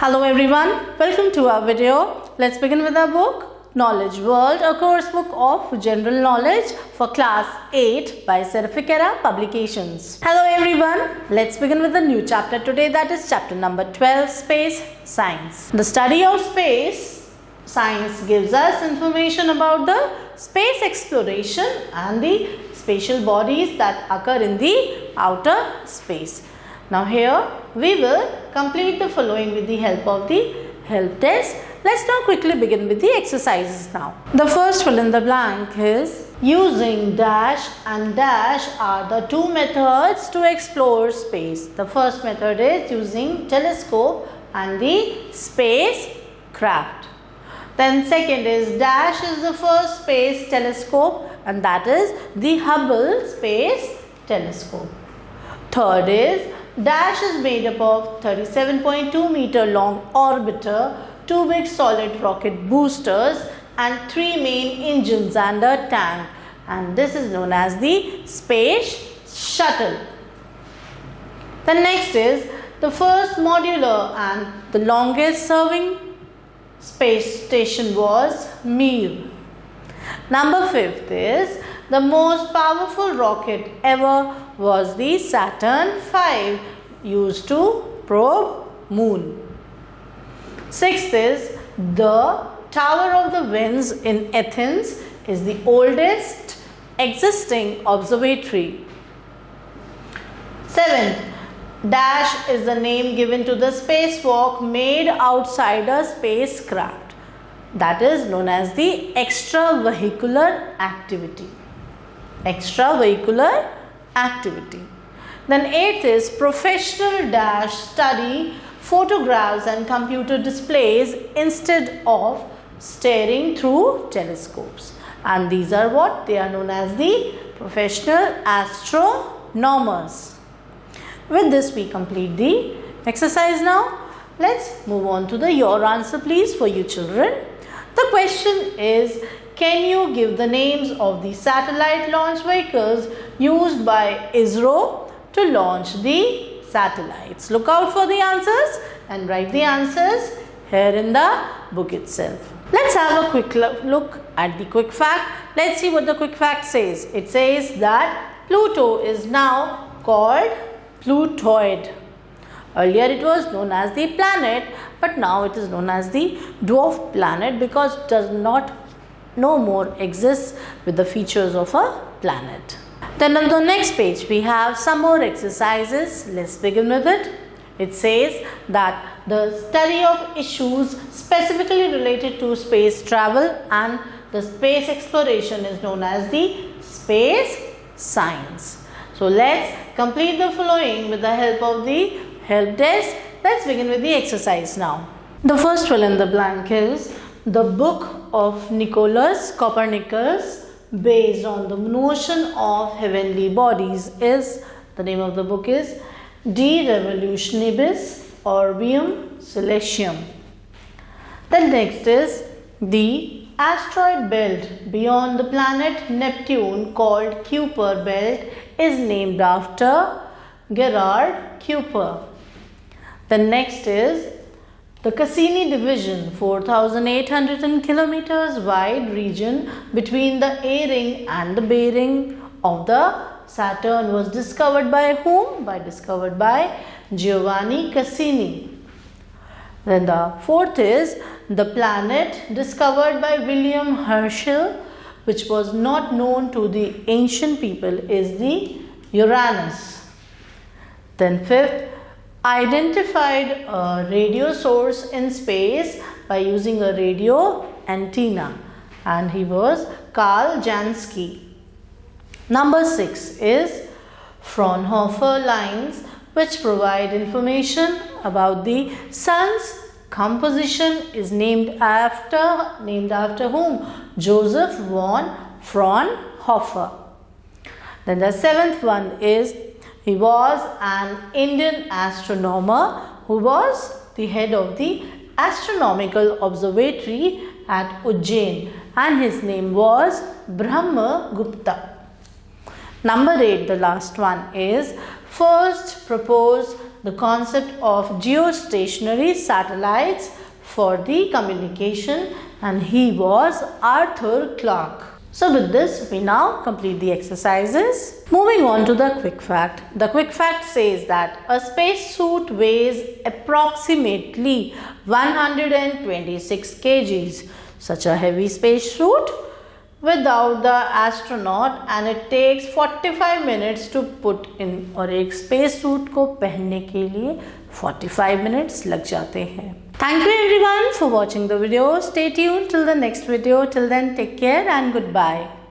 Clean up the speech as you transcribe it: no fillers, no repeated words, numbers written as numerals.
Hello everyone, welcome to our video. Let's begin with our book Knowledge World, a course book of general knowledge for class 8 by Seraphic Era Publications. Hello everyone, let's begin with a new chapter today, that is chapter number 12, Space Science. The study of space science gives us information about the space exploration and the spatial bodies that occur in the outer space. Now here we will complete the following with the help of the help test. Let's now quickly begin with the exercises now. The first fill in the blank is using dash and dash are the two methods to explore space. The first method is using telescope and the spacecraft. Then second is dash is the first space telescope and that is the Hubble Space Telescope. Third is dash is made up of 37.2 meter long orbiter, two big solid rocket boosters and three main engines and a tank, and this is known as the space shuttle. The next is the first modular and the longest serving space station was Mir. Number fifth is the most powerful rocket ever was the Saturn V, used to probe moon. Sixth is the Tower of the Winds in Athens is the oldest existing observatory. Seventh, dash is the name given to the spacewalk made outside a spacecraft, that is known as the extravehicular activity. Extravehicular activity. Then eighth is professional dash study photographs and computer displays instead of staring through telescopes, and these are what they are known as the professional astronomers. With this we complete the exercise. Now let's move on to the your answer please for you children. The question is, can you give the names of the satellite launch vehicles used by ISRO to launch the satellites? Look out for the answers and write the answers here in the book itself. Let's have a quick look at the quick fact. Let's see what the quick fact says. It says that Pluto is now called Plutoid. Earlier it was known as the planet, but now it is known as the dwarf planet because it does not no more exists with the features of a planet. Then on the next page we have some more exercises. Let's begin with it. It says that the study of issues specifically related to space travel and the space exploration is known as the space science. So let's complete the following with the help of the help test. Let's begin with the exercise now. The first fill in the blank is the book of Nicolaus Copernicus based on the notion of heavenly bodies is, the name of the book is De Revolutionibus Orbium Celestium. The next is the asteroid belt beyond the planet Neptune called Kuiper belt is named after Gerard Kuiper. The next is the Cassini division, 4,800 kilometers wide region between the A ring and the B ring of the Saturn was discovered by whom? Discovered by Giovanni Cassini. Then the fourth is the planet discovered by William Herschel, which was not known to the ancient people, is the Uranus. Then fifth, identified a radio source in space by using a radio antenna, and he was Carl Jansky. Number 6 is Fraunhofer lines, which provide information about the sun's composition is named after whom? Joseph von Fraunhofer. Then the seventh one is he was an Indian astronomer who was the head of the astronomical observatory at Ujjain, and his name was Brahmagupta. Number 8, the last one is first proposed the concept of geostationary satellites for the communication, and he was Arthur Clarke. So with this, we now complete the exercises. Moving on to the quick fact. The quick fact says that a spacesuit weighs approximately 126 kgs. Such a heavy spacesuit without the astronaut, and it takes 45 minutes to put in. और एक space suit को पहनने के लिए 45 minutes लग जाते हैं. Thank you everyone for watching the video. Stay tuned till the next video. Till then, take care and goodbye.